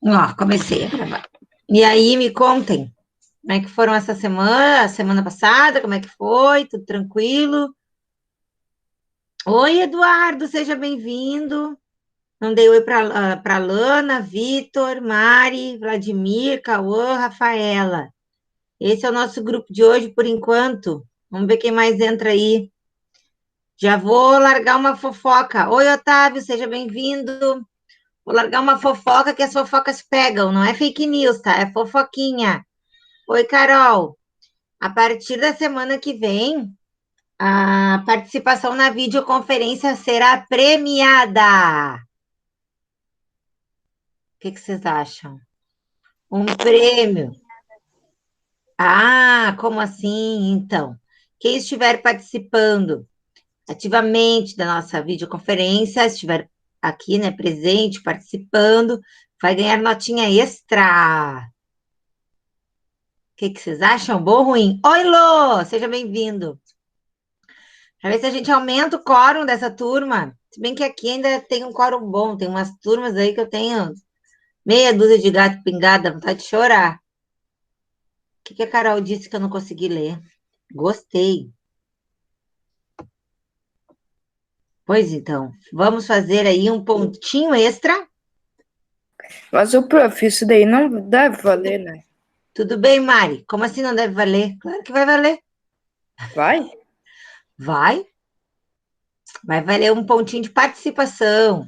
Ó, comecei a gravar. E aí, me contem, como é que foram essa semana, a semana passada, como é que foi? Tudo tranquilo? Oi, Eduardo, seja bem-vindo. Não dei oi para Lana, Vitor, Mari, Vladimir, Cauã, Rafaela. Esse é o nosso grupo de hoje, por enquanto. Vamos ver quem mais entra aí. Já vou largar uma fofoca. Oi, Otávio, seja bem-vindo. Vou largar uma fofoca que as fofocas pegam, não é fake news, tá? É fofoquinha. Oi, Carol. A partir da semana que vem, a participação na videoconferência será premiada. O que vocês acham? Um prêmio. Ah, como assim? Então, quem estiver participando ativamente da nossa videoconferência, estiver aqui, né, presente, participando, vai ganhar notinha extra. O que vocês acham? Bom ou ruim? Oi, Lô! Seja bem-vindo. Para ver se a gente aumenta o quórum dessa turma. Se bem que aqui ainda tem um quórum bom, tem umas turmas aí que eu tenho meia dúzia de gato pingado, dá vontade de chorar. O que a Carol disse que eu não consegui ler? Gostei. Pois então, vamos fazer aí um pontinho extra. Mas o prof, isso daí não deve valer, né? Tudo bem, Mari? Como assim não deve valer? Claro que vai valer. Vai? Vai, vai valer um pontinho de participação.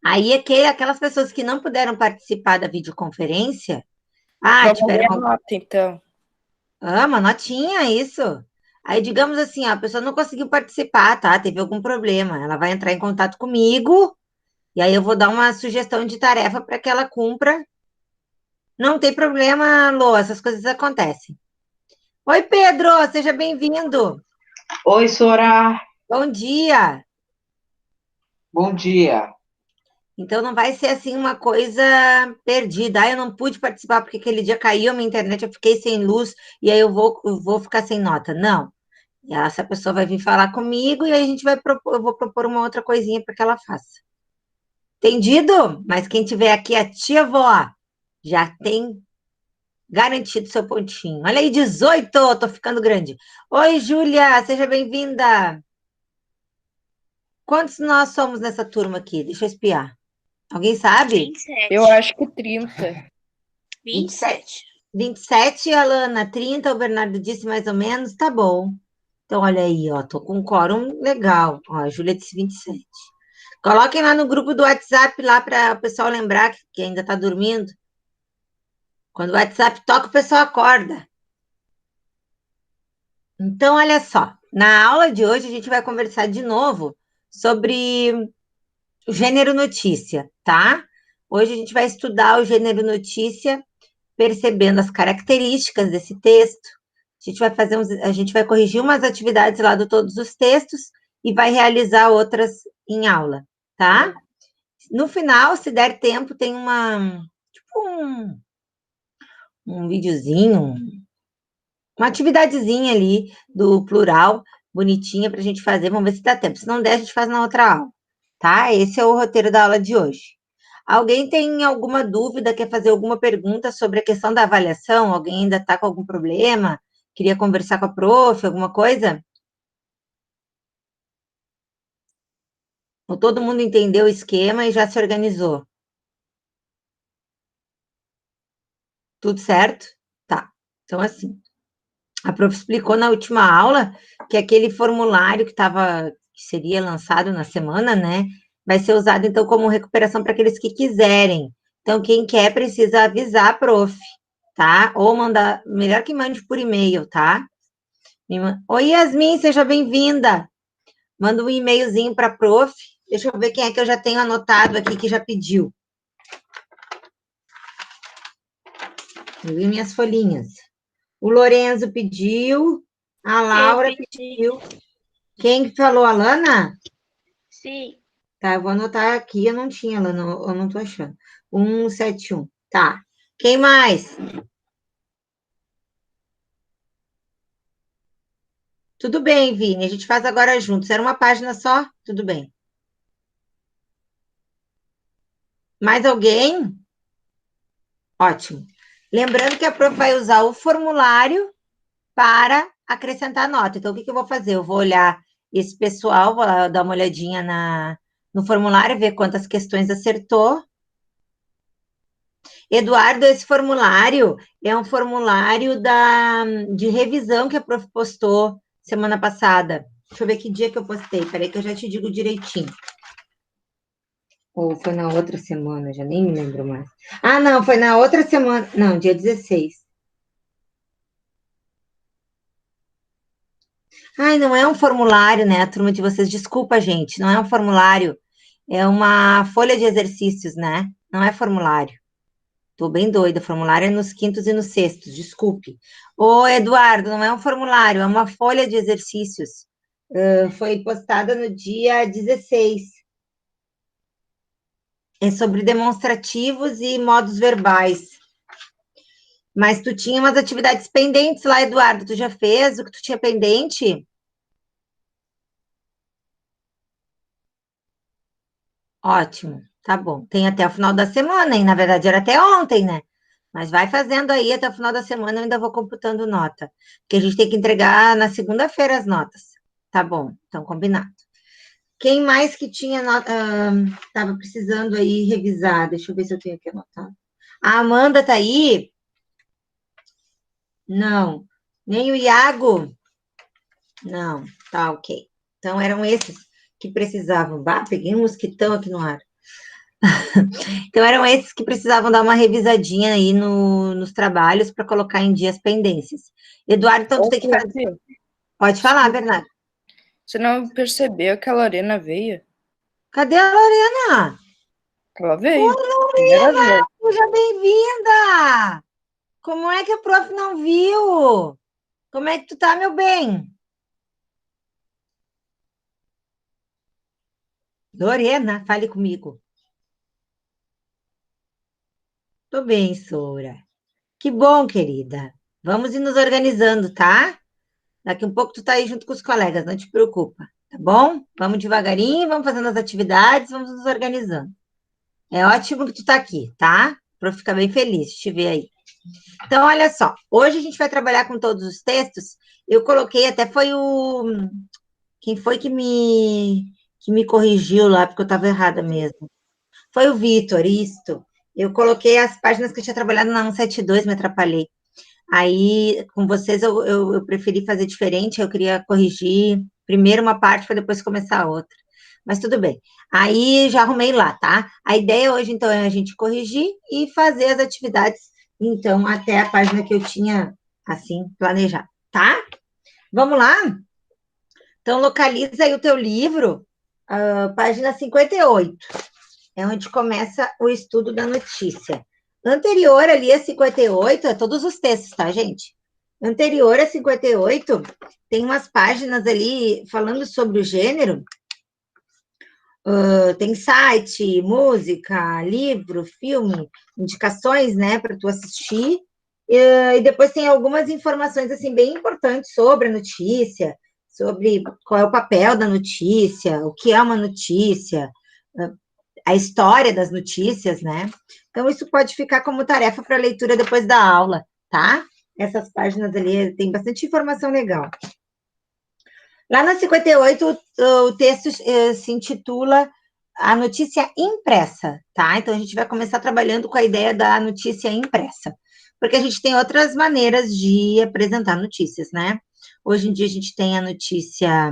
Aí aquelas pessoas que não puderam participar da videoconferência, Vai valer tiveram a nota, então. uma notinha, isso. Aí, digamos assim, ó, a pessoa não conseguiu participar, tá? Teve algum problema. Ela vai entrar em contato comigo, e aí eu vou dar uma sugestão de tarefa para que ela cumpra. Não tem problema, Lô, essas coisas acontecem. Oi, Pedro, seja bem-vindo. Oi, Sora. Bom dia. Bom dia. Então não vai ser assim uma coisa perdida. Ah, eu não pude participar porque aquele dia caiu a minha internet, eu fiquei sem luz e aí eu vou ficar sem nota. Não. E essa pessoa vai vir falar comigo e aí a gente vai propor, eu vou propor uma outra coisinha para que ela faça. Entendido? Mas quem tiver aqui, a tia vó, já tem garantido seu pontinho. Olha aí, 18, tô ficando grande. Oi, Júlia, seja bem-vinda. Quantos nós somos nessa turma aqui? Deixa eu espiar. Alguém sabe? 27. Eu acho que 30. 27. 27, Alana, 30, o Bernardo disse mais ou menos, tá bom. Então, olha aí, ó, tô com um quórum legal. Ó, a Júlia disse 27. Coloquem lá no grupo do WhatsApp lá para o pessoal lembrar que ainda está dormindo. Quando o WhatsApp toca, o pessoal acorda. Então, olha só, na aula de hoje a gente vai conversar de novo sobre o gênero notícia, tá? Hoje a gente vai estudar o gênero notícia, percebendo as características desse texto. A gente vai corrigir umas atividades lá do todos os textos e vai realizar outras em aula, tá? No final, se der tempo, tem um videozinho, uma atividadezinha ali do plural, bonitinha para a gente fazer. Vamos ver se dá tempo. Se não der, a gente faz na outra aula, tá? Esse é o roteiro da aula de hoje. Alguém tem alguma dúvida, quer fazer alguma pergunta sobre a questão da avaliação? Alguém ainda está com algum problema? Queria conversar com a prof, alguma coisa? Ou todo mundo entendeu o esquema e já se organizou? Tudo certo? Tá. Então, assim, a prof explicou na última aula que aquele formulário que seria lançado na semana, né, vai ser usado então como recuperação para aqueles que quiserem. Então, quem quer precisa avisar a prof, tá? Ou mandar, melhor que mande por e-mail, tá? Oi, Yasmin, seja bem-vinda. Manda um e-mailzinho para a prof. Deixa eu ver quem é que eu já tenho anotado aqui que já pediu. Eu vi minhas folhinhas. O Lorenzo pediu, a Laura pediu. Quem falou, a Lana? Sim. Tá, eu vou anotar aqui, eu não tinha, Lana, eu não tô achando. 171. Tá. Quem mais? Tudo bem, Vini, a gente faz agora juntos. Era uma página só? Tudo bem. Mais alguém? Ótimo. Lembrando que a prof vai usar o formulário para acrescentar nota. Então, o que eu vou fazer? Eu vou olhar esse pessoal, vou dar uma olhadinha no formulário, ver quantas questões acertou. Eduardo, esse formulário é um formulário de revisão que a prof postou semana passada. Deixa eu ver que dia que eu postei. Peraí que eu já te digo direitinho. Ou foi na outra semana, já nem me lembro mais. Ah, não, foi na outra semana. Não, dia 16. Ai, não é um formulário, né? A turma de vocês, desculpa, gente, não é um formulário. É uma folha de exercícios, né? Não é formulário. Tô bem doida, formulário é nos quintos e nos sextos, desculpe. Ô, Eduardo, não é um formulário, é uma folha de exercícios. Foi postada no dia 16. É sobre demonstrativos e modos verbais. Mas tu tinha umas atividades pendentes lá, Eduardo. Tu já fez o que tu tinha pendente? Ótimo, tá bom. Tem até o final da semana, hein? Na verdade, era até ontem, né? Mas vai fazendo aí até o final da semana, eu ainda vou computando nota. Porque a gente tem que entregar na segunda-feira as notas. Tá bom, então combinado. Quem mais que tinha nota, estava precisando aí revisar? Deixa eu ver se eu tenho aqui anotado. A Amanda tá aí? Não. Nem o Iago? Não. Tá, ok. Então eram esses que precisavam. Bah, peguei um mosquitão aqui no ar. Então, eram esses que precisavam dar uma revisadinha aí nos trabalhos para colocar em dias pendências. Eduardo, então tu Ô, tem que prof, fazer. Pode falar, Bernardo. você não percebeu que a Lorena veio? Cadê a Lorena? Ela Ô, veio. Primeira Lorena, vez. seja bem-vinda! Como é que a prof não viu? Como é que tu tá, meu bem? Lorena, fale comigo. Tô bem, Sora. Que bom, querida. Vamos ir nos organizando, tá? Daqui um pouco tu tá aí junto com os colegas, não te preocupa, tá bom? Vamos devagarinho, vamos fazendo as atividades, vamos nos organizando. É ótimo que tu tá aqui, tá? Para ficar bem feliz de te ver aí. Então, olha só, hoje a gente vai trabalhar com todos os textos. Eu coloquei, até foi o... Quem foi que me corrigiu lá, porque eu estava errada mesmo? Foi o Vitor, isto. Eu coloquei as páginas que eu tinha trabalhado na 172, me atrapalhei. Aí, com vocês, eu preferi fazer diferente, eu queria corrigir primeiro uma parte para depois começar a outra. Mas tudo bem. Aí, já arrumei lá, tá? A ideia hoje, então, é a gente corrigir e fazer as atividades, então, até a página que eu tinha, assim, planejado, tá? Vamos lá? Então, localiza aí o teu livro, página 58. É onde começa o estudo da notícia. Anterior ali a 58, é todos os textos, tá, gente? Anterior a 58, tem umas páginas ali falando sobre o gênero. Tem site, música, livro, filme, indicações, né, para tu assistir. E depois tem algumas informações, assim, bem importantes sobre a notícia, sobre qual é o papel da notícia, o que é uma notícia, a história das notícias, né? Então, isso pode ficar como tarefa para leitura depois da aula, tá? Essas páginas ali tem bastante informação legal. Lá na 58, o texto se intitula A Notícia Impressa, tá? Então, a gente vai começar trabalhando com a ideia da notícia impressa, porque a gente tem outras maneiras de apresentar notícias, né? Hoje em dia, a gente tem a notícia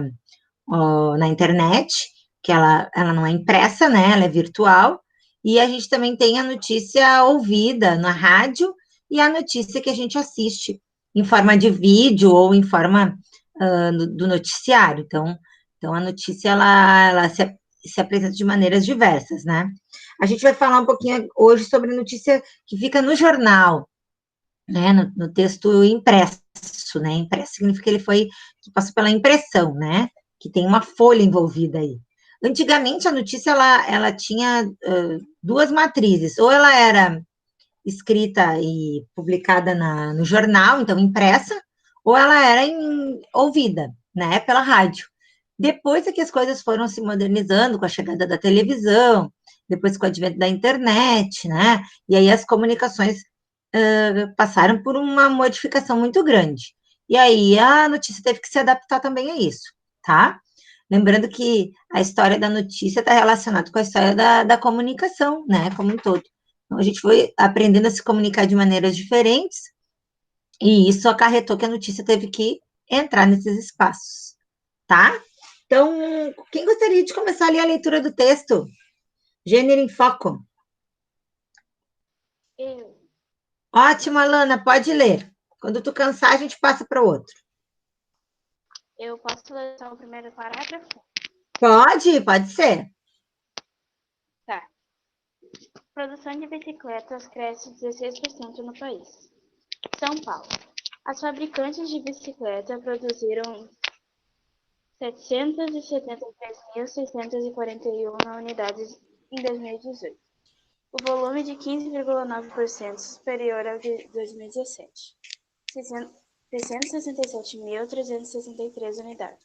na internet, que ela não é impressa, né? Ela é virtual. E a gente também tem a notícia ouvida na rádio e a notícia que a gente assiste em forma de vídeo ou em forma do noticiário. Então a notícia ela se apresenta de maneiras diversas, né? A gente vai falar um pouquinho hoje sobre a notícia que fica no jornal, né? No texto impresso, né? Impresso significa que passou pela impressão, né? Que tem uma folha envolvida aí. Antigamente, a notícia, ela tinha duas matrizes. Ou ela era escrita e publicada no jornal, então impressa, ou ela era ouvida, né, pela rádio. Depois é que as coisas foram se modernizando com a chegada da televisão, depois com o advento da internet, né, e aí as comunicações passaram por uma modificação muito grande. E aí a notícia teve que se adaptar também a isso, tá? Lembrando que a história da notícia está relacionada com a história da comunicação, né, como um todo. Então, a gente foi aprendendo a se comunicar de maneiras diferentes, e isso acarretou que a notícia teve que entrar nesses espaços, tá? Então, quem gostaria de começar ali a leitura do texto? Gênero em foco. Eu. Ótimo, Alana, pode ler. Quando tu cansar, a gente passa para o outro. Eu posso ler só o primeiro parágrafo? Pode ser. Tá. Produção de bicicletas cresce 16% no país. São Paulo. As fabricantes de bicicleta produziram 773.641 unidades em 2018. O volume de 15,9% superior ao de 2017. 667.363 unidades.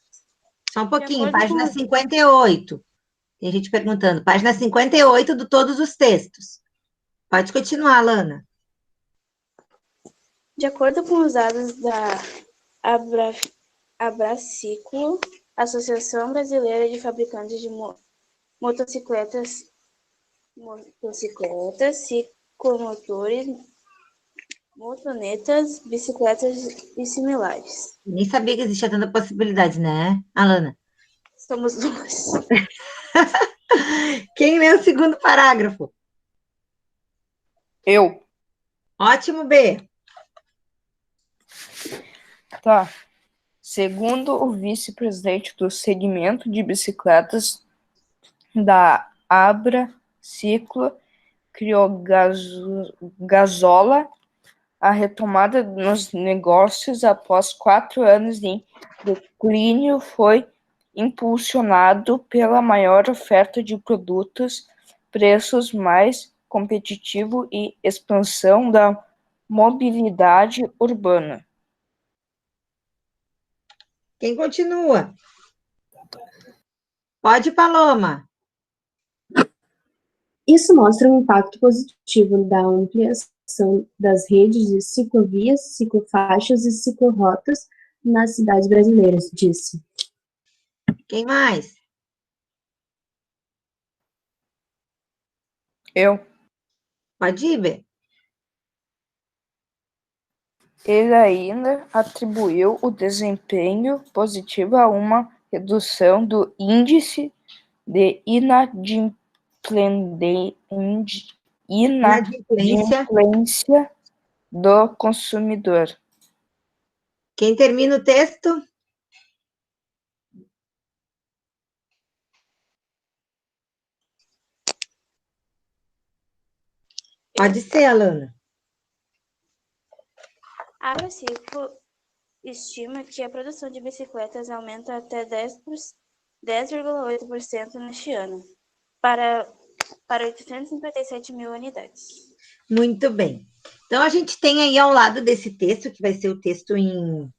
Só um pouquinho, acordo página com- 58. Tem gente perguntando. Página 58 de todos os textos. Pode continuar, Alana. De acordo com os dados da Abraciclo, Associação Brasileira de Fabricantes de Motocicletas, ciclomotores, motonetas, bicicletas e similares. Nem sabia que existia tanta possibilidade, né, Alana? Somos nós. Quem lê o segundo parágrafo? Eu. Ótimo, B. Tá. Segundo o vice-presidente do segmento de bicicletas da Abra Ciclo Criogasola, a retomada nos negócios após 4 anos em declínio foi impulsionado pela maior oferta de produtos, preços mais competitivos e expansão da mobilidade urbana. Quem continua? Pode, Paloma. Isso mostra um impacto positivo da ampliação das redes de ciclovias, ciclofaixas e ciclorotas nas cidades brasileiras, disse. Quem mais? Eu. Pode ir, B. Ele ainda atribuiu o desempenho positivo a uma redução do índice de inadimplência do consumidor. Quem termina o texto? Pode ser, Alana. A Abraciclo estima que a produção de bicicletas aumenta até 10,8% neste ano, para 857 mil unidades. Muito bem. Então, a gente tem aí ao lado desse texto, que vai ser o texto em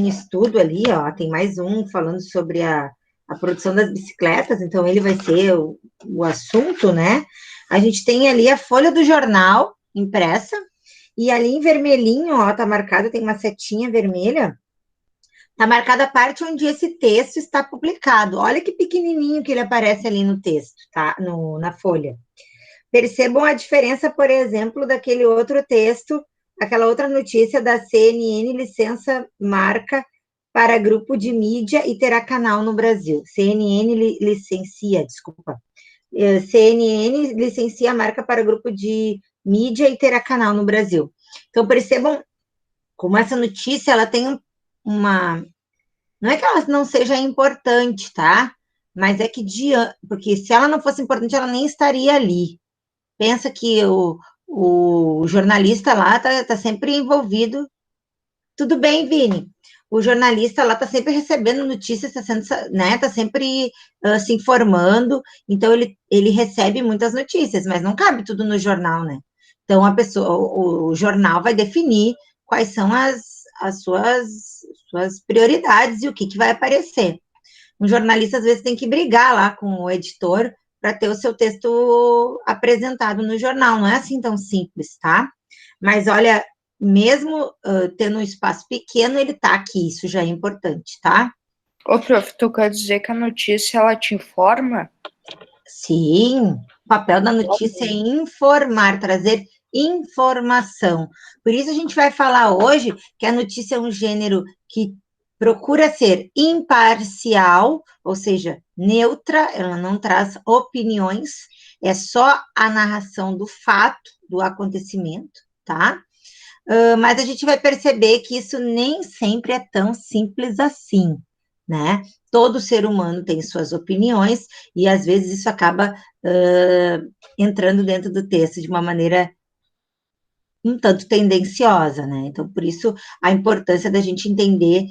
estudo ali, ó, tem mais um falando sobre a produção das bicicletas, então ele vai ser o assunto, né? A gente tem ali a folha do jornal impressa, e ali em vermelhinho, ó, tá marcado, tem uma setinha vermelha, tá marcada a parte onde esse texto está publicado. Olha que pequenininho que ele aparece ali no texto, tá? Na folha. Percebam a diferença, por exemplo, daquele outro texto, aquela outra notícia da CNN, licença marca para grupo de mídia e terá canal no Brasil. CNN licencia a marca para grupo de mídia e terá canal no Brasil. Então, percebam como essa notícia, ela tem uma... Não é que ela não seja importante, tá? Mas é que, porque se ela não fosse importante, ela nem estaria ali. Pensa que o jornalista lá tá sempre envolvido. Tudo bem, Vini? O jornalista lá está sempre recebendo notícias, tá sempre se informando, então ele recebe muitas notícias, mas não cabe tudo no jornal, né? Então o jornal vai definir quais são as suas prioridades e o que vai aparecer. Um jornalista às vezes tem que brigar lá com o editor para ter o seu texto apresentado no jornal, não é assim tão simples, tá? Mas olha, mesmo tendo um espaço pequeno, ele tá aqui, isso já é importante, tá? Ô, prof, tu quer dizer que a notícia, ela te informa? Sim, o papel da notícia é informar, trazer informação. Por isso a gente vai falar hoje que a notícia é um gênero que procura ser imparcial, ou seja, neutra, ela não traz opiniões, é só a narração do fato, do acontecimento, tá? Mas a gente vai perceber que isso nem sempre é tão simples assim, né? Todo ser humano tem suas opiniões e às vezes isso acaba entrando dentro do texto de uma maneira um tanto tendenciosa, né? Então, por isso, a importância da gente entender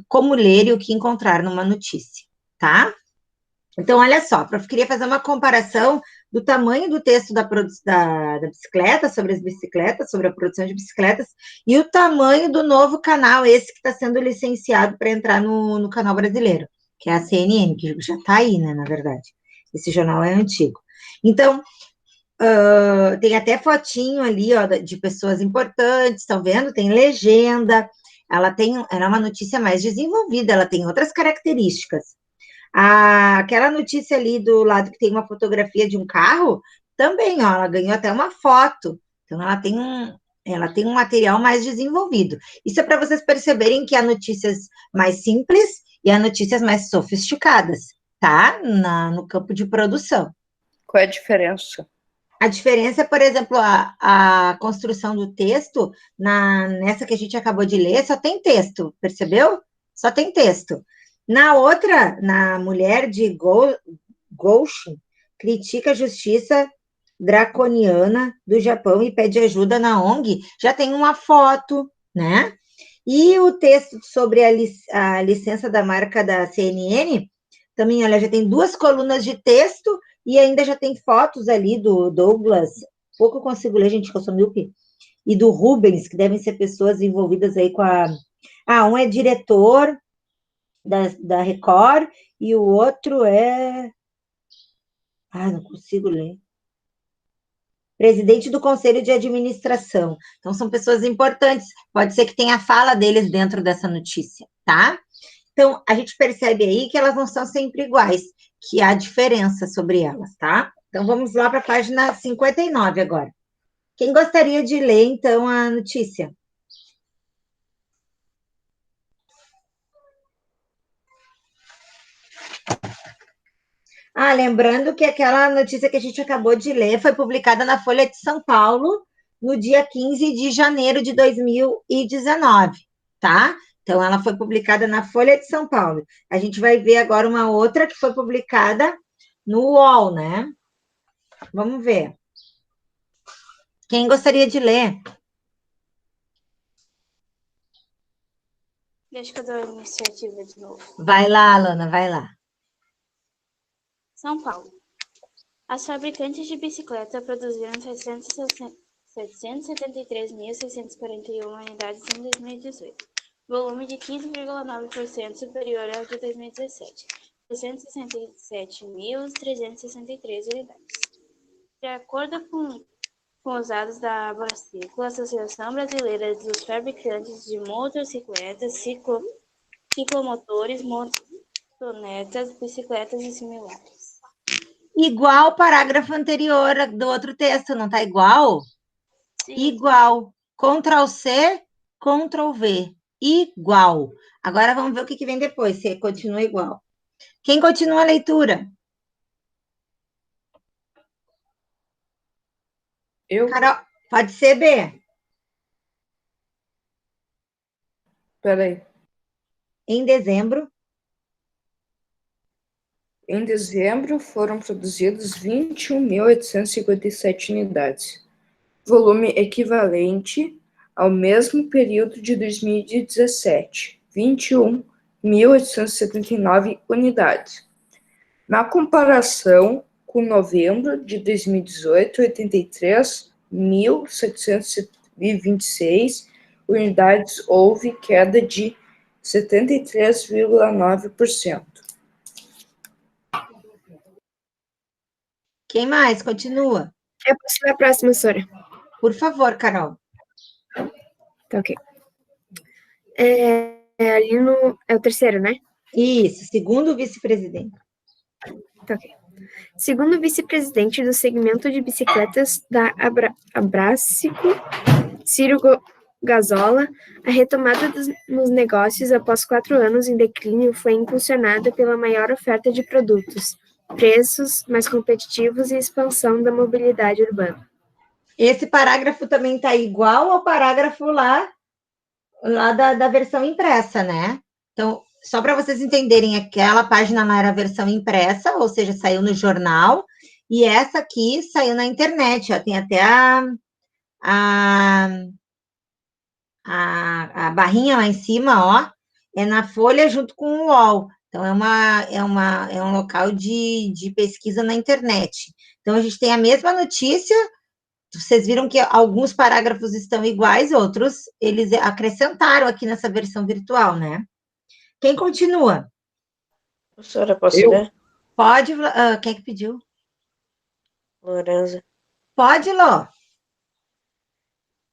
como ler e o que encontrar numa notícia, tá? Então, olha só, eu queria fazer uma comparação do tamanho do texto da bicicleta, sobre as bicicletas, sobre a produção de bicicletas, e o tamanho do novo canal, esse que está sendo licenciado para entrar no canal brasileiro, que é a CNN, que já está aí, né, na verdade. Esse jornal é antigo. Então, tem até fotinho ali, ó, de pessoas importantes, estão vendo? Tem legenda, ela é uma notícia mais desenvolvida, ela tem outras características. Aquela notícia ali do lado que tem uma fotografia de um carro, também, ó, ela ganhou até uma foto. Então, ela tem um material mais desenvolvido. Isso é para vocês perceberem que há notícias mais simples e há notícias mais sofisticadas, tá? No campo de produção. Qual é a diferença? A diferença é, por exemplo, a construção do texto, nessa que a gente acabou de ler, só tem texto, percebeu? Só tem texto. Na outra, na mulher de Goshin, critica a justiça draconiana do Japão e pede ajuda na ONG, já tem uma foto, né? E o texto sobre a licença da marca da CNN, também, olha, já tem 2 colunas de texto e ainda já tem fotos ali do Douglas, pouco eu consigo ler, gente, que eu sou míope, e do Rubens, que devem ser pessoas envolvidas aí com a... um é diretor da Record, e o outro é... não consigo ler. Presidente do Conselho de Administração. Então, são pessoas importantes. Pode ser que tenha a fala deles dentro dessa notícia, tá? Então, a gente percebe aí que elas não são sempre iguais, que há diferença sobre elas, tá? Então, vamos lá para a página 59 agora. Quem gostaria de ler, então, a notícia? Lembrando que aquela notícia que a gente acabou de ler foi publicada na Folha de São Paulo no dia 15 de janeiro de 2019, tá? Então, ela foi publicada na Folha de São Paulo. A gente vai ver agora uma outra que foi publicada no UOL, né? Vamos ver. Quem gostaria de ler? Deixa que eu dou a iniciativa de novo. Vai lá, Alana, vai lá. São Paulo. As fabricantes de bicicleta produziram 773.641 unidades em 2018, volume de 15,9% superior ao de 2017, 667.363 unidades. De acordo com os dados da Abraciclo, Associação Brasileira dos Fabricantes de Motocicletas, ciclomotores, motonetas, bicicletas e similares. Igual o parágrafo anterior do outro texto, não está igual? Sim. Igual. Ctrl+C, Ctrl+V. Igual. Agora vamos ver o que vem depois, se continua igual. Quem continua a leitura? Eu? Carol, pode ser, B? Peraí. Em dezembro, Em dezembro, foram produzidas 21.857 unidades, volume equivalente ao mesmo período de 2017, 21.879 unidades. Na comparação com novembro de 2018, 83.726 unidades, houve queda de 73,9%. quem mais? Continua. Eu posso ir na próxima, Sora. Por favor, Carol. Tá ok. Ali é o terceiro, né? Isso, segundo vice-presidente. Tá ok. Segundo o vice-presidente do segmento de bicicletas da Abrássico, Ciro Gazola, a retomada nos negócios após 4 anos em declínio foi impulsionada pela maior oferta de produtos, preços mais competitivos e expansão da mobilidade urbana. Esse parágrafo também está igual ao parágrafo lá da versão impressa, né? Então, só para vocês entenderem, aquela página lá era a versão impressa, ou seja, saiu no jornal, e essa aqui saiu na internet, ó, tem até a barrinha lá em cima, ó, é na Folha junto com o UOL. Então, é um local de pesquisa na internet. Então, a gente tem a mesma notícia. Vocês viram que alguns parágrafos estão iguais, outros eles acrescentaram aqui nessa versão virtual, né? Quem continua? Professora, posso Eu? ler? Pode, quem é que pediu? Lorenza. Pode, Lô.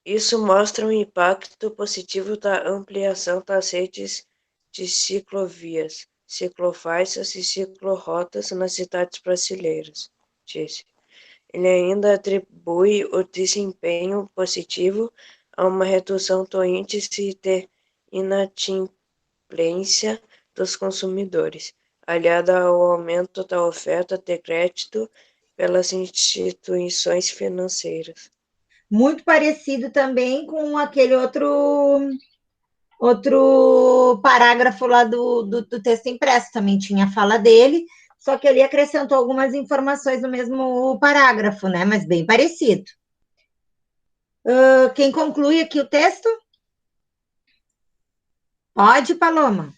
Isso mostra um impacto positivo da ampliação das redes de ciclovias, ciclofaixas e ciclorotas nas cidades brasileiras, disse. Ele ainda atribui o desempenho positivo a uma redução do índice de inadimplência dos consumidores, aliada ao aumento da oferta de crédito pelas instituições financeiras. Muito parecido também com aquele outro parágrafo lá do texto impresso, também tinha a fala dele, só que ele acrescentou algumas informações no mesmo parágrafo, né? Mas bem parecido. Quem conclui aqui o texto? Pode, Paloma.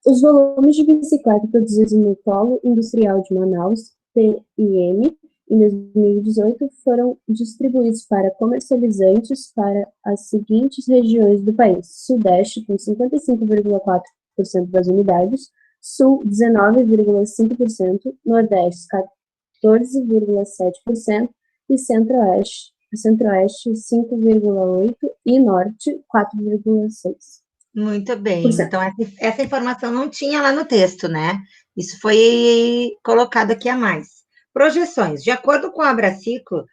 Os volumes de bicicleta produzidos no Polo Industrial de Manaus, PIM, em 2018, foram distribuídos para comercializantes para as seguintes regiões do país: Sudeste, com 55,4% das unidades, Sul, 19,5%, Nordeste, 14,7% e Centro-Oeste, 5,8% e Norte, 4,6%. Muito bem. Então, essa informação não tinha lá no texto, né? Isso foi colocado aqui a mais. Projeções. De acordo com a Abraciclo,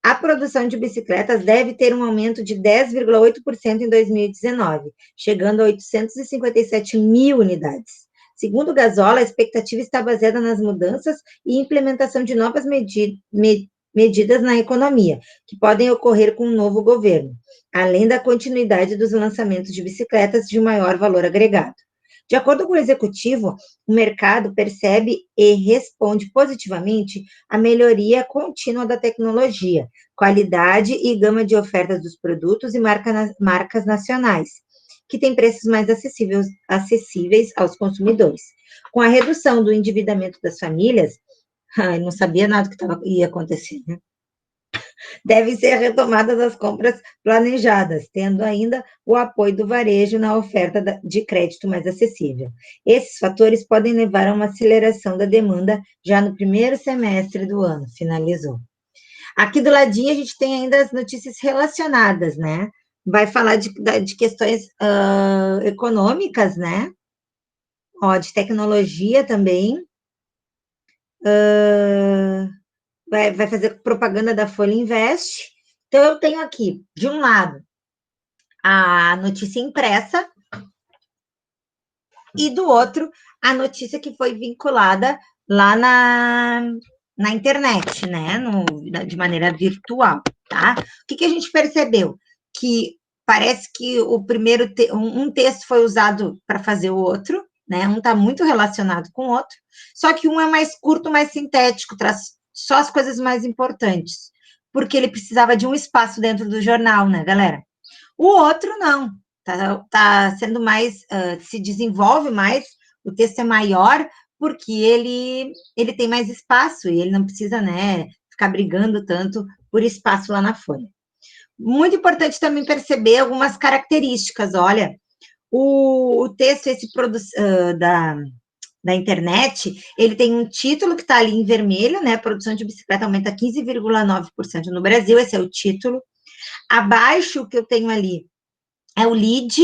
a produção de bicicletas deve ter um aumento de 10,8% em 2019, chegando a 857 mil unidades. Segundo Gazola, a expectativa está baseada nas mudanças e implementação de novas medidas na economia, que podem ocorrer com o novo governo, além da continuidade dos lançamentos de bicicletas de maior valor agregado. De acordo com o executivo, o mercado percebe e responde positivamente à melhoria contínua da tecnologia, qualidade e gama de ofertas dos produtos e marcas nacionais, que têm preços mais acessíveis aos consumidores. Com a redução do endividamento das famílias, não sabia nada que ia acontecer, né? Deve ser a retomada das compras planejadas, tendo ainda o apoio do varejo na oferta de crédito mais acessível. Esses fatores podem levar a uma aceleração da demanda já no primeiro semestre do ano, finalizou. Aqui do ladinho a gente tem ainda as notícias relacionadas, né? Vai falar de questões econômicas, né? Ó, de tecnologia também. Vai fazer propaganda da Folha Invest. Então, eu tenho aqui, de um lado, a notícia impressa e, do outro, a notícia que foi vinculada lá na internet, né? De maneira virtual, tá? O que a gente percebeu? Que parece que o primeiro um texto foi usado para fazer o outro, né? Um está muito relacionado com o outro, só que um é mais curto, mais sintético, traz só as coisas mais importantes, porque ele precisava de um espaço dentro do jornal, né, galera? O outro não, tá sendo mais, se desenvolve mais, o texto é maior, porque ele tem mais espaço e ele não precisa, né, ficar brigando tanto por espaço lá na Folha. Muito importante também perceber algumas características, olha, o texto da internet, ele tem um título que está ali em vermelho, né? A produção de bicicleta aumenta 15,9% no Brasil, esse é o título. Abaixo, o que eu tenho ali é o lead,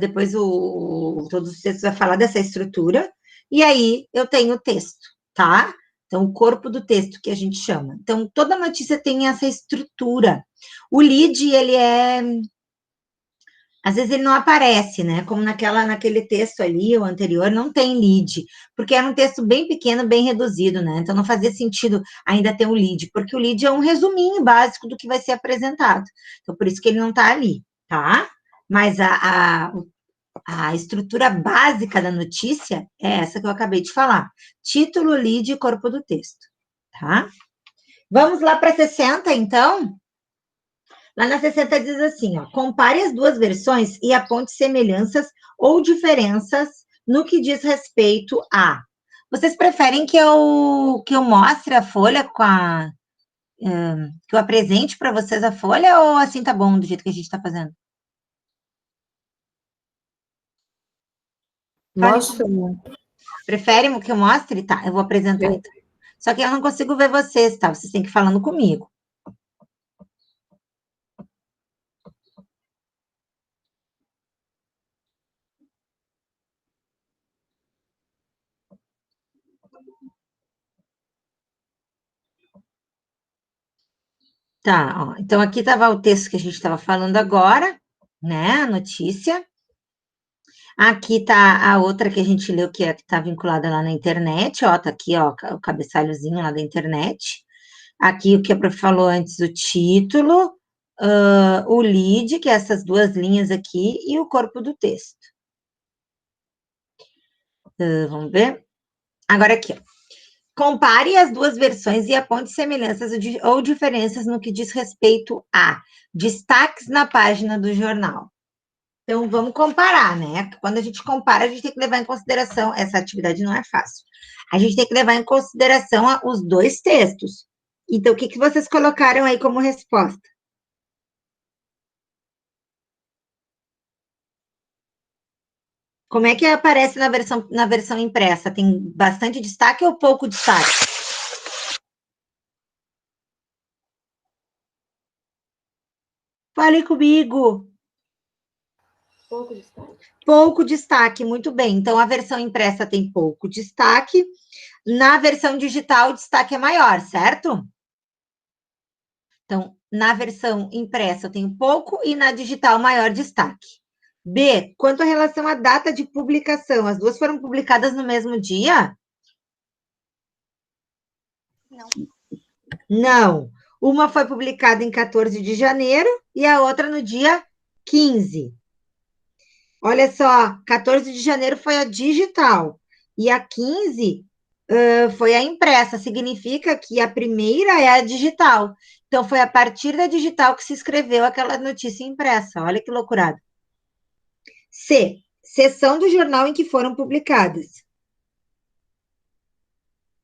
depois todos os textos vai falar dessa estrutura, e aí eu tenho o texto, tá? Então, o corpo do texto, que a gente chama. Então, toda notícia tem essa estrutura. O lead, às vezes ele não aparece, né? Como naquele texto ali, o anterior, não tem lead, porque era um texto bem pequeno, bem reduzido, né? Então não fazia sentido ainda ter um lead, porque o lead é um resuminho básico do que vai ser apresentado. Então, por isso que ele não está ali, tá? Mas a estrutura básica da notícia é essa que eu acabei de falar. Título, lead e corpo do texto, tá? Vamos lá para 60, então? Lá na 60 diz assim, ó, compare as duas versões e aponte semelhanças ou diferenças no que diz respeito a. Vocês preferem que eu mostre a folha que eu apresente para vocês a folha ou assim tá bom do jeito que a gente está fazendo? Mostra, né? Preferem que eu mostre? Tá, eu vou apresentar então. Só que eu não consigo ver vocês, tá? Vocês têm que ir falando comigo. Tá, ó. Então aqui estava o texto que a gente estava falando agora, né? A notícia. Aqui tá a outra que a gente leu, que está vinculada lá na internet, ó, tá aqui, ó, o cabeçalhozinho lá da internet. Aqui o que a prof falou antes, o título, o lead, que é essas duas linhas aqui, e o corpo do texto. Vamos ver? Agora aqui, ó. Compare as duas versões e aponte semelhanças ou diferenças no que diz respeito a destaques na página do jornal. Então, vamos comparar, né? Quando a gente compara, a gente tem que levar em consideração, essa atividade não é fácil. A gente tem que levar em consideração os dois textos. Então, o que vocês colocaram aí como resposta? Como é que aparece na versão impressa? Tem bastante destaque ou pouco destaque? Fale comigo. Pouco destaque. Pouco destaque, muito bem. Então, a versão impressa tem pouco destaque. Na versão digital, o destaque é maior, certo? Então, na versão impressa eu tenho pouco e na digital maior destaque. B, quanto à relação à data de publicação, as duas foram publicadas no mesmo dia? Não. Não. Uma foi publicada em 14 de janeiro e a outra no dia 15. Olha só, 14 de janeiro foi a digital e a 15 foi a impressa. Significa que a primeira é a digital. Então, foi a partir da digital que se escreveu aquela notícia impressa. Olha que loucurada. C. Seção do jornal em que foram publicadas.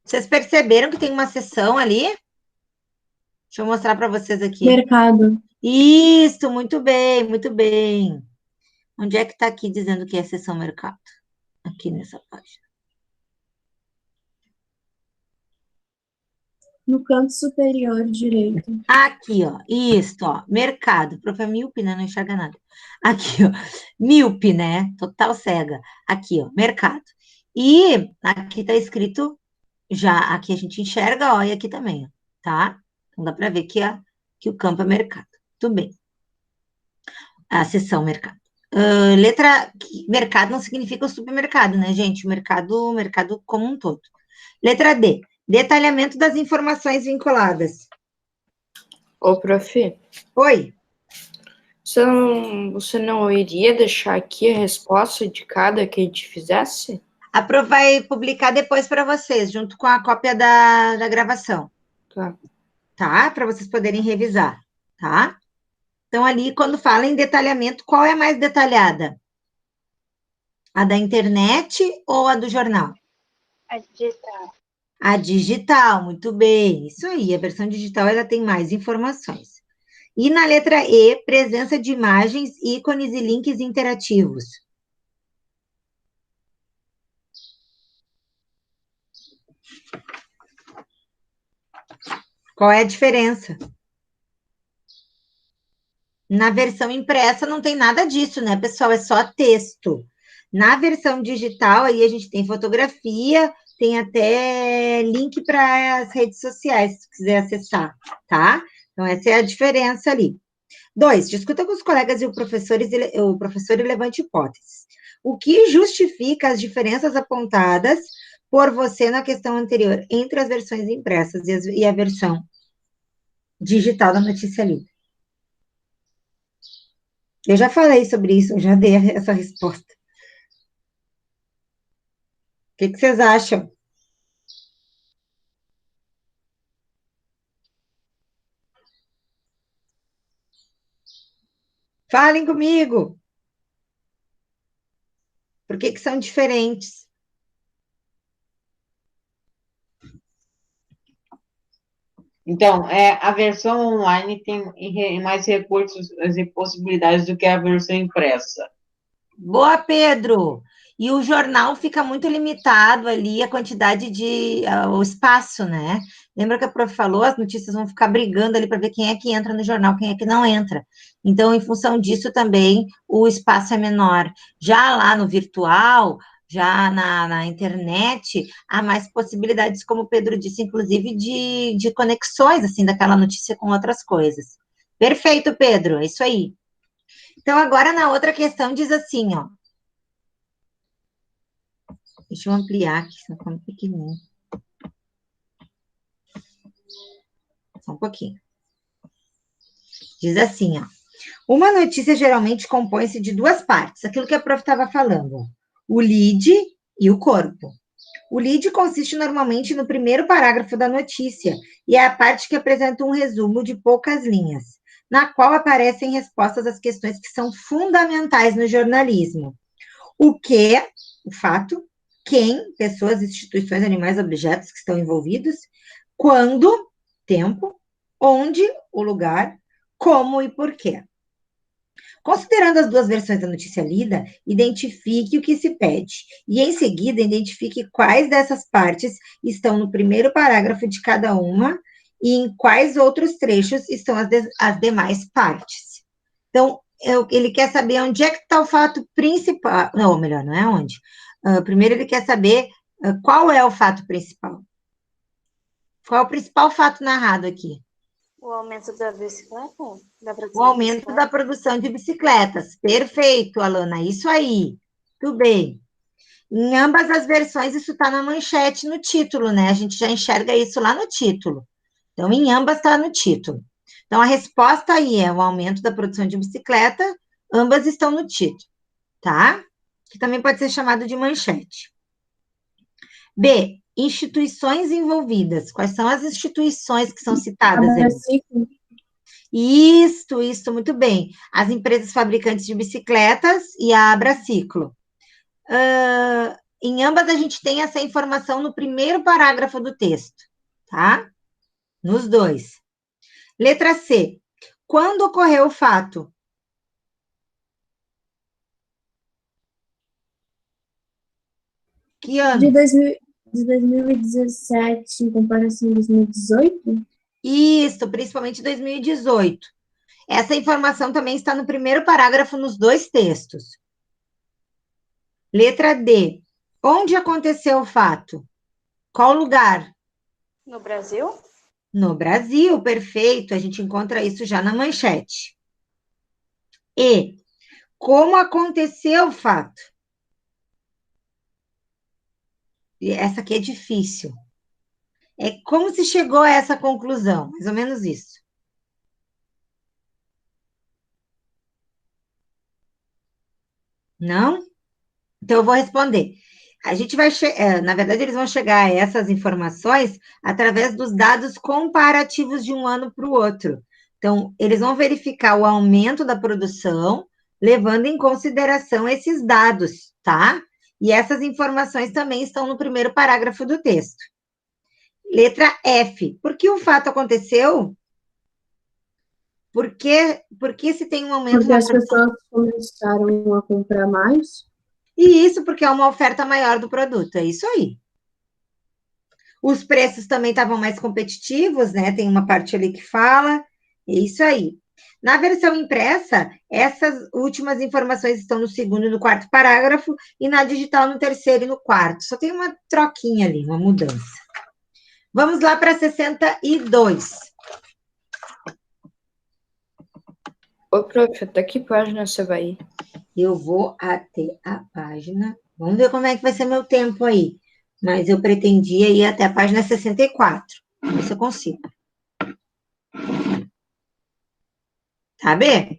Vocês perceberam que tem uma seção ali? Deixa eu mostrar para vocês aqui. Mercado. Isso, muito bem, muito bem. Onde é que está aqui dizendo que é seção mercado? Aqui nessa página. No canto superior direito. Aqui, ó, isso, ó, mercado. Prof. é míope, né? Não enxerga nada. Aqui, ó, míope, né? Total cega. Aqui, ó, mercado. E aqui tá escrito, já, aqui a gente enxerga, ó, e aqui também, ó, tá? Então dá para ver que o campo é mercado. Tudo bem. A seção mercado. Mercado não significa o supermercado, né, gente? Mercado como um todo. Letra D, detalhamento das informações vinculadas. Ô, prof, Oi. você não iria deixar aqui a resposta de cada que a gente fizesse? A Pro vai publicar depois para vocês, junto com a cópia da gravação, Tá. tá? Para vocês poderem revisar, tá? Então, ali, quando fala em detalhamento, qual é a mais detalhada? A da internet ou a do jornal? A digital. A digital, muito bem. Isso aí, a versão digital ela tem mais informações. E na letra E, presença de imagens, ícones e links interativos. Qual é a diferença? Na versão impressa não tem nada disso, né, pessoal? É só texto. Na versão digital, aí a gente tem fotografia, tem até link para as redes sociais, se quiser acessar, tá? Então, essa é a diferença ali. 2, discuta com os colegas e o professor e levante hipóteses. O que justifica as diferenças apontadas por você na questão anterior entre as versões impressas e a versão digital da notícia lida? Eu já falei sobre isso, eu já dei essa resposta. O que vocês acham? Falem comigo. Por que são diferentes? Então, a versão online tem mais recursos e possibilidades do que a versão impressa. Boa, Pedro! E o jornal fica muito limitado ali, a quantidade o espaço, né? Lembra que a prof falou, as notícias vão ficar brigando ali para ver quem é que entra no jornal, quem é que não entra. Então, em função disso também, o espaço é menor. Já lá no virtual, já na internet, há mais possibilidades, como o Pedro disse, inclusive, de conexões, assim, daquela notícia com outras coisas. Perfeito, Pedro, é isso aí. Então, agora na outra questão diz assim, ó. Deixa eu ampliar aqui, senão ficou muito pequenininho. Só um pouquinho. Diz assim, ó. Uma notícia geralmente compõe-se de duas partes, aquilo que a prof estava falando. O lead e o corpo. O lead consiste normalmente no primeiro parágrafo da notícia e é a parte que apresenta um resumo de poucas linhas, na qual aparecem respostas às questões que são fundamentais no jornalismo. O que, o fato, quem, pessoas, instituições, animais, objetos que estão envolvidos, quando, tempo, onde, o lugar, como e porquê. Considerando as duas versões da notícia lida, identifique o que se pede e, em seguida, identifique quais dessas partes estão no primeiro parágrafo de cada uma e em quais outros trechos estão as demais partes. Então, ele quer saber onde é que está o fato principal. Não, melhor, não é onde. Primeiro, ele quer saber qual é o fato principal. Qual é o principal fato narrado aqui? O aumento da bicicleta? O aumento da produção de bicicletas. Perfeito, Alana, isso aí. Tudo bem. Em ambas as versões, isso está na manchete, no título, né? A gente já enxerga isso lá no título. Então, em ambas está no título. Então, a resposta aí é o aumento da produção de bicicleta, ambas estão no título, tá? Que também pode ser chamado de manchete. B, instituições envolvidas. Quais são as instituições que são citadas aí? Isso, muito bem. As empresas fabricantes de bicicletas e a Abraciclo. Em ambas, a gente tem essa informação no primeiro parágrafo do texto, tá? Nos dois. Letra C. Quando ocorreu o fato? Que ano? De 2017 em comparação a 2018? Isso, principalmente 2018. Essa informação também está no primeiro parágrafo nos dois textos. Letra D. Onde aconteceu o fato? Qual lugar? No Brasil? No Brasil, perfeito. A gente encontra isso já na manchete. E. Como aconteceu o fato? E essa aqui é difícil. É como se chegou a essa conclusão, mais ou menos isso. Não? Então, eu vou responder. A gente vai, na verdade, eles vão chegar a essas informações através dos dados comparativos de um ano para o outro. Então, eles vão verificar o aumento da produção, levando em consideração esses dados, tá? E essas informações também estão no primeiro parágrafo do texto. Letra F. Por que o fato aconteceu? Por que se tem um aumento Porque as pessoas começaram a comprar mais. E isso porque é uma oferta maior do produto, é isso aí. Os preços também estavam mais competitivos, né? Tem uma parte ali que fala, é isso aí. Na versão impressa, essas últimas informações estão no segundo e no quarto parágrafo, e na digital no terceiro e no quarto. Só tem uma troquinha ali, uma mudança. Vamos lá para 62. Ô, prof, até que página você vai ir? Eu vou até a página... Vamos ver como é que vai ser meu tempo aí. Mas eu pretendia ir até a página 64. Vamos ver se eu consigo. Tá, B?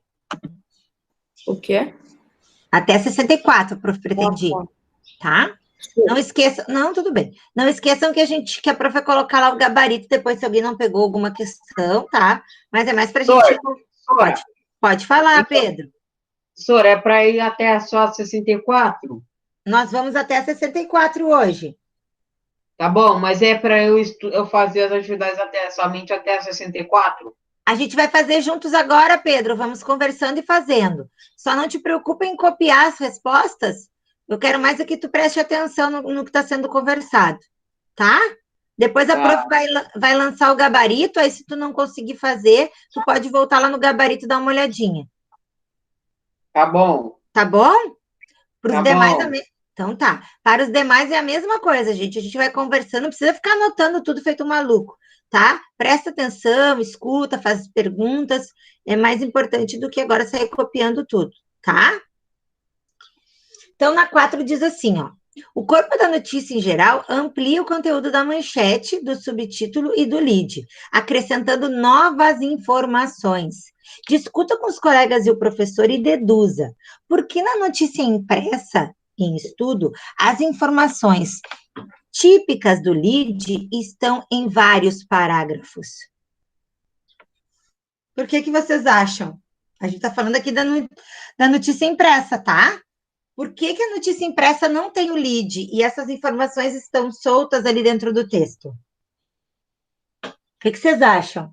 O quê? Até 64, prof, pretendi. Tá? Não esqueçam... Não, tudo bem. Não esqueçam que a prof vai colocar lá o gabarito depois se alguém não pegou alguma questão, tá? Mas é mais pra gente... Pode falar, Então, Pedro. Professora, é para ir até só 64? Nós vamos até a 64 hoje. Tá bom, mas é para eu fazer as atividades somente até 64? A gente vai fazer juntos agora, Pedro. Vamos conversando e fazendo. Só não te preocupe em copiar as respostas. Eu quero mais é que tu preste atenção no que está sendo conversado, tá? Depois a prof vai lançar o gabarito, aí se tu não conseguir fazer, tu pode voltar lá no gabarito e dar uma olhadinha. Tá bom. Tá bom? Para os Tá demais, bom. então tá. Para os demais é a mesma coisa, gente. A gente vai conversando, não precisa ficar anotando tudo feito um maluco, tá? Presta atenção, escuta, faz perguntas. É mais importante do que agora sair copiando tudo, tá? Então, na 4 diz assim, ó. O corpo da notícia, em geral, amplia o conteúdo da manchete, do subtítulo e do lead, acrescentando novas informações. Discuta com os colegas e o professor e deduza. Por que na notícia impressa, em estudo, as informações típicas do lead estão em vários parágrafos? Por que vocês acham? A gente está falando aqui da notícia impressa, tá? Por que a notícia impressa não tem o lead e essas informações estão soltas ali dentro do texto? O que vocês acham?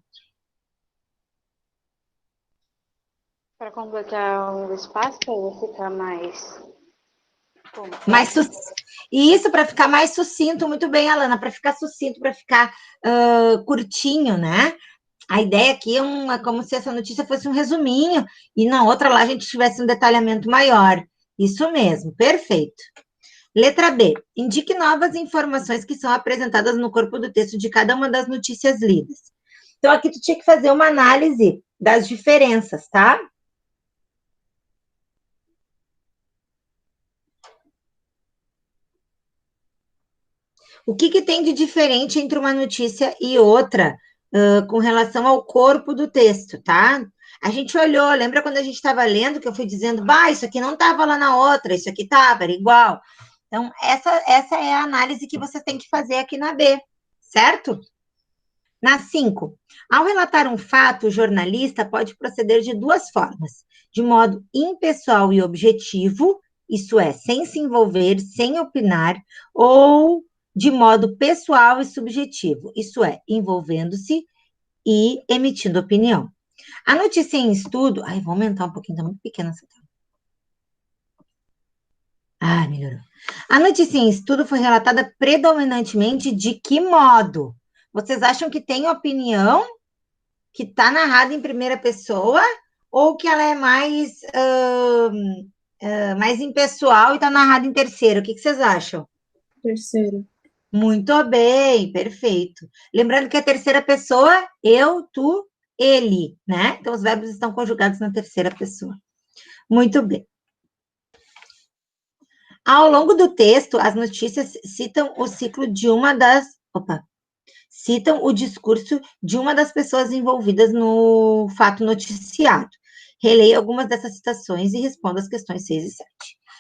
Para completar o espaço, para ficar mais... E isso para ficar mais sucinto, muito bem, Alana, para ficar sucinto, para ficar curtinho, né? A ideia aqui é como se essa notícia fosse um resuminho e na outra lá a gente tivesse um detalhamento maior. Isso mesmo, perfeito. Letra B. Indique novas informações que são apresentadas no corpo do texto de cada uma das notícias lidas. Então, aqui tu tinha que fazer uma análise das diferenças, tá? O que tem de diferente entre uma notícia e outra com relação ao corpo do texto, tá? A gente olhou, lembra quando a gente estava lendo que eu fui dizendo, isso aqui não estava lá na outra, isso aqui estava, era igual. Então, essa é a análise que você tem que fazer aqui na B, certo? Na 5, ao relatar um fato, o jornalista pode proceder de duas formas, de modo impessoal e objetivo, isso é, sem se envolver, sem opinar, ou de modo pessoal e subjetivo, isso é, envolvendo-se e emitindo opinião. A notícia em estudo... vou aumentar um pouquinho, tá muito pequena essa tela. Melhorou. A notícia em estudo foi relatada predominantemente de que modo? Vocês acham que tem opinião que está narrada em primeira pessoa ou que ela é mais impessoal e está narrada em terceira? O que vocês acham? Terceiro. Muito bem, perfeito. Lembrando que a terceira pessoa, eu, tu, ele, né? Então, os verbos estão conjugados na terceira pessoa. Muito bem. Ao longo do texto, as notícias citam o ciclo de citam o discurso de uma das pessoas envolvidas no fato noticiado. Releia algumas dessas citações e responda as questões 6 e 7.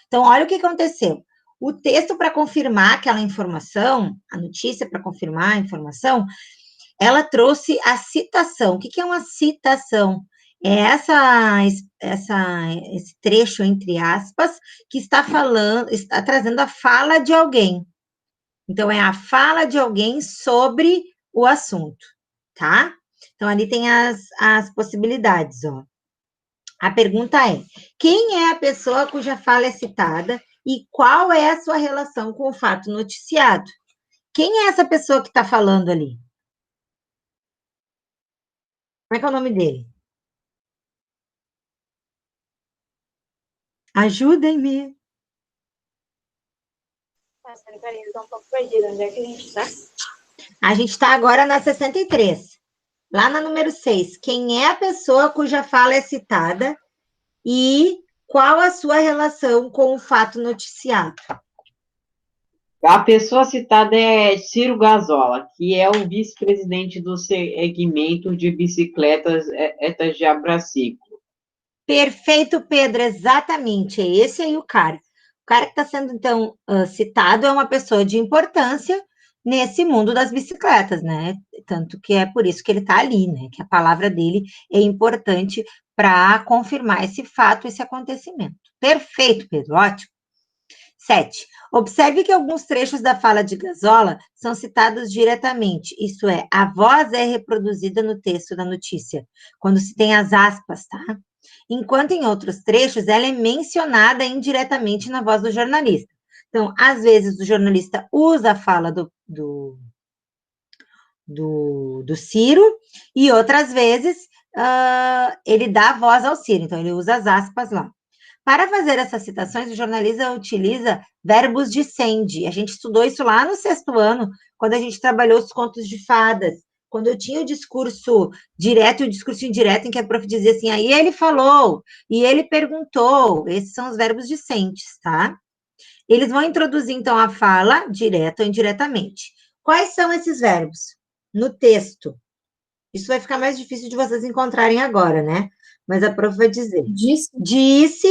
Então, olha o que aconteceu. O texto para confirmar aquela informação, a notícia para confirmar a informação, ela trouxe a citação. O que é uma citação? É esse trecho, entre aspas, que está trazendo a fala de alguém. Então, é a fala de alguém sobre o assunto, tá? Então, ali tem as possibilidades, ó. A pergunta é, quem é a pessoa cuja fala é citada e qual é a sua relação com o fato noticiado? Quem é essa pessoa que está falando ali? Como é que é o nome dele? Ajudem-me. Nossa, peraí, eu tô um pouco perdida. Onde é que a gente tá? A gente está agora na 63. Lá na número 6. Quem é a pessoa cuja fala é citada e qual a sua relação com o fato noticiado? A pessoa citada é Ciro Gazola, que é o vice-presidente do segmento de bicicletas de Abraciclo. Perfeito, Pedro, exatamente. É esse aí o cara. O cara que está sendo, então, citado é uma pessoa de importância nesse mundo das bicicletas, né? Tanto que é por isso que ele está ali, né? Que a palavra dele é importante para confirmar esse fato, esse acontecimento. Perfeito, Pedro, ótimo. 7. Observe que alguns trechos da fala de Gazola são citados diretamente, isto é, a voz é reproduzida no texto da notícia, quando se tem as aspas, tá? Enquanto em outros trechos ela é mencionada indiretamente na voz do jornalista. Então, às vezes o jornalista usa a fala do Ciro e outras vezes ele dá voz ao Ciro, então ele usa as aspas lá. Para fazer essas citações, o jornalista utiliza verbos de sende. A gente estudou isso lá no 6º ano, quando a gente trabalhou os contos de fadas. Quando eu tinha o discurso direto e o discurso indireto, em que a prof dizia assim, aí ele falou, e ele perguntou. Esses são os verbos discentes, tá? Eles vão introduzir, então, a fala, direta ou indiretamente. Quais são esses verbos? No texto. Isso vai ficar mais difícil de vocês encontrarem agora, né? Mas a prof vai dizer. Disse,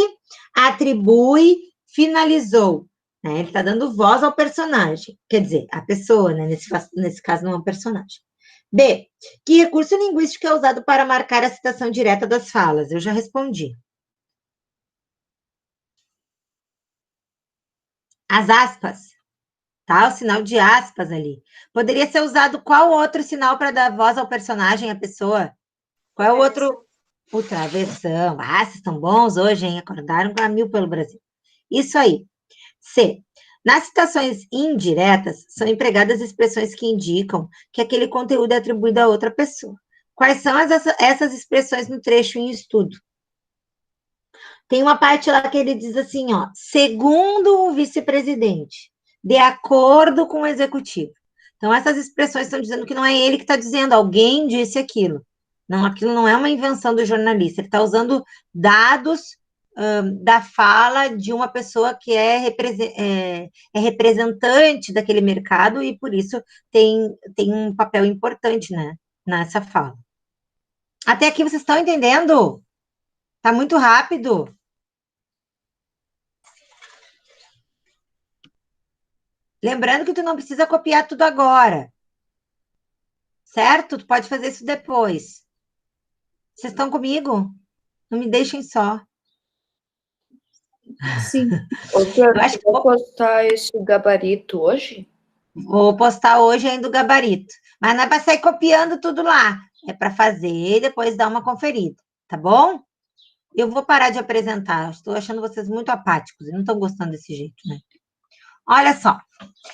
atribui, finalizou. Né? Ele está dando voz ao personagem. Quer dizer, a pessoa, né? Nesse caso, não é um personagem. B. Que recurso linguístico é usado para marcar a citação direta das falas? Eu já respondi. As aspas. Tá? O sinal de aspas ali. Poderia ser usado qual outro sinal para dar voz ao personagem, à pessoa? Qual é o outro? O travessão. Ah, vocês estão bons hoje, hein? Acordaram com a 1000 pelo Brasil. Isso aí. C. Nas citações indiretas, são empregadas expressões que indicam que aquele conteúdo é atribuído a outra pessoa. Quais são essas expressões no trecho em estudo? Tem uma parte lá que ele diz assim, ó, segundo o vice-presidente, de acordo com o executivo. Então, essas expressões estão dizendo que não é ele que está dizendo, alguém disse aquilo. Não, aquilo não é uma invenção do jornalista, ele está usando dados da fala de uma pessoa que é representante daquele mercado e, por isso, tem um papel importante, né, nessa fala. Até aqui vocês estão entendendo? Está muito rápido. Lembrando que tu não precisa copiar tudo agora. Certo? Tu pode fazer isso depois. Vocês estão comigo? Não me deixem só. Sim. Eu acho que vou postar esse gabarito hoje? Vou postar hoje ainda o gabarito. Mas não é para sair copiando tudo lá. É para fazer e depois dar uma conferida. Tá bom? Eu vou parar de apresentar. Estou achando vocês muito apáticos e não estão gostando desse jeito, né? Olha só.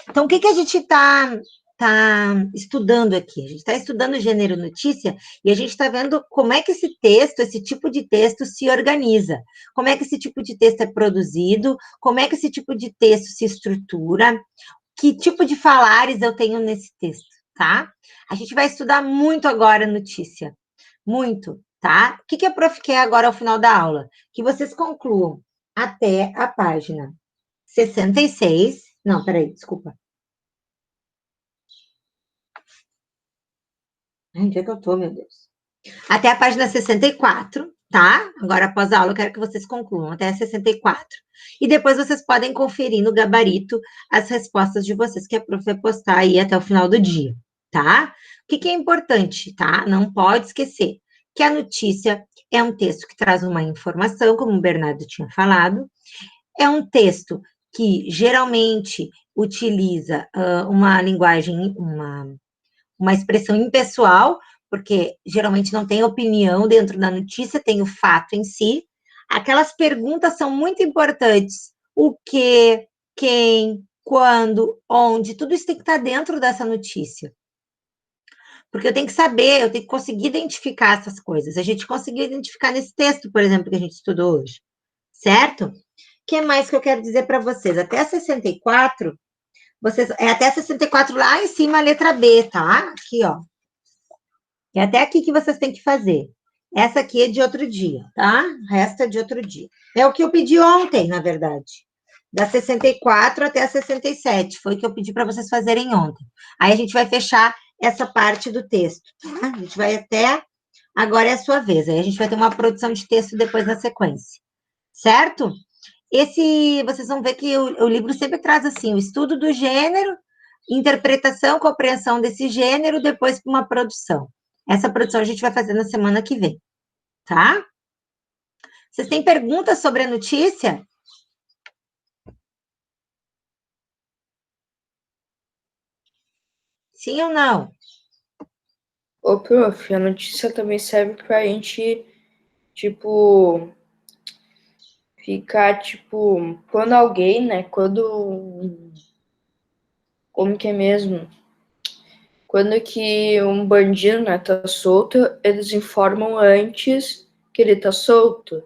Então, o que a gente está estudando aqui? A gente está estudando gênero notícia e a gente está vendo como é que esse texto, esse tipo de texto se organiza, como é que esse tipo de texto é produzido, como é que esse tipo de texto se estrutura, que tipo de falares eu tenho nesse texto, tá? A gente vai estudar muito agora notícia, muito, tá? O que a prof quer agora ao final da aula? Que vocês concluam até a página 66, não, peraí, desculpa. Onde é que eu tô, meu Deus? Até a página 64, tá? Agora, após a aula, eu quero que vocês concluam até a 64. E depois vocês podem conferir no gabarito as respostas de vocês que a prof vai postar aí até o final do dia, tá? O que é importante, tá? Não pode esquecer que a notícia é um texto que traz uma informação, como o Bernardo tinha falado, é um texto que geralmente utiliza uma linguagem, uma expressão impessoal, porque geralmente não tem opinião dentro da notícia, tem o fato em si. Aquelas perguntas são muito importantes. O que, quem, quando, onde, tudo isso tem que estar dentro dessa notícia. Porque eu tenho que saber, eu tenho que conseguir identificar essas coisas. A gente conseguiu identificar nesse texto, por exemplo, que a gente estudou hoje. Certo? que mais que eu quero dizer para vocês? Até 64, é até 64 lá em cima, a letra B, tá? Aqui, ó. É até aqui que vocês têm que fazer. Essa aqui é de outro dia, tá? Resta de outro dia. É o que eu pedi ontem, na verdade. Da 64 até a 67. Foi o que eu pedi para vocês fazerem ontem. Aí a gente vai fechar essa parte do texto, tá? A gente vai até... Agora é a sua vez. Aí a gente vai ter uma produção de texto depois na sequência. Certo? Vocês vão ver que o livro sempre traz assim, o estudo do gênero, interpretação, compreensão desse gênero, depois para uma produção. Essa produção a gente vai fazer na semana que vem, tá? Vocês têm perguntas sobre a notícia? Sim ou não? Ô, prof, a notícia também serve pra gente, tipo, ficar, tipo, quando alguém, né, como que é mesmo? Quando que um bandido, né, tá solto, eles informam antes que ele tá solto.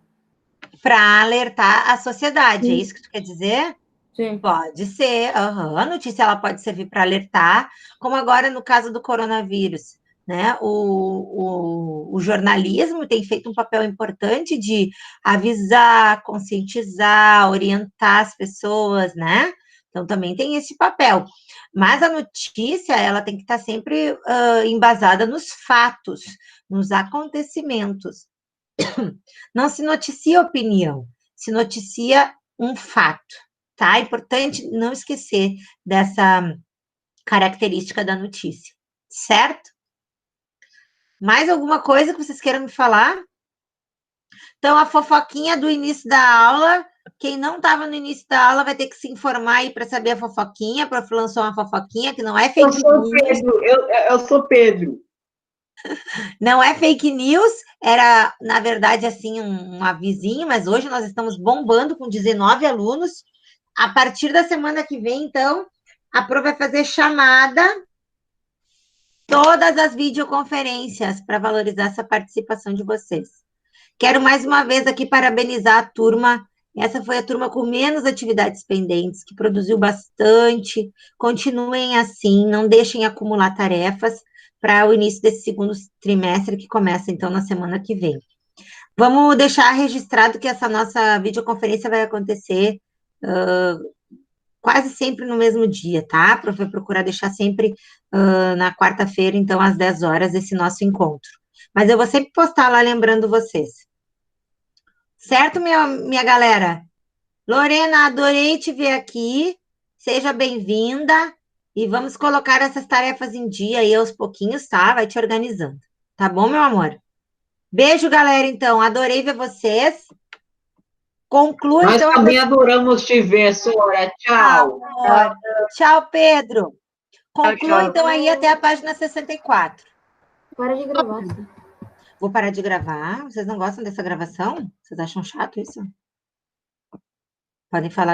Para alertar a sociedade, é isso que tu quer dizer? Sim. Pode ser, a notícia ela pode servir para alertar, como agora no caso do coronavírus, né? O jornalismo tem feito um papel importante de avisar, conscientizar, orientar as pessoas, né? Então também tem esse papel. Mas a notícia ela tem que estar sempre embasada nos fatos, nos acontecimentos. Não se noticia opinião, se noticia um fato, tá? É importante não esquecer dessa característica da notícia, certo? Mais alguma coisa que vocês queiram me falar? Então, a fofoquinha do início da aula, quem não estava no início da aula vai ter que se informar aí para saber a fofoquinha, a prof lançou uma fofoquinha que não é fake news. Eu sou Pedro, eu sou Pedro. Não é fake news, era, na verdade, assim, um avisinho, mas hoje nós estamos bombando com 19 alunos. A partir da semana que vem, então, a Pro vai fazer chamada, todas as videoconferências, para valorizar essa participação de vocês. Quero mais uma vez aqui parabenizar a turma. Essa foi a turma com menos atividades pendentes, que produziu bastante. Continuem assim, não deixem acumular tarefas para o início desse segundo trimestre, que começa, então, na semana que vem. Vamos deixar registrado que essa nossa videoconferência vai acontecer quase sempre no mesmo dia, tá? Vou procurar deixar sempre na quarta-feira, então, às 10 horas, esse nosso encontro. Mas eu vou sempre postar lá lembrando vocês. Certo, minha galera? Lorena, adorei te ver aqui. Seja bem-vinda. E vamos colocar essas tarefas em dia aí aos pouquinhos, tá? Vai te organizando. Tá bom, meu amor? Beijo, galera, então. Adorei ver vocês. Conclua, Nós então. também adoramos te ver, Sora. Tchau. Amor. Tchau, Pedro. Conclua, tchau. então, aí até a página 64. Para de gravar. Vou parar de gravar. Vocês não gostam dessa gravação? Vocês acham chato isso? Podem falar.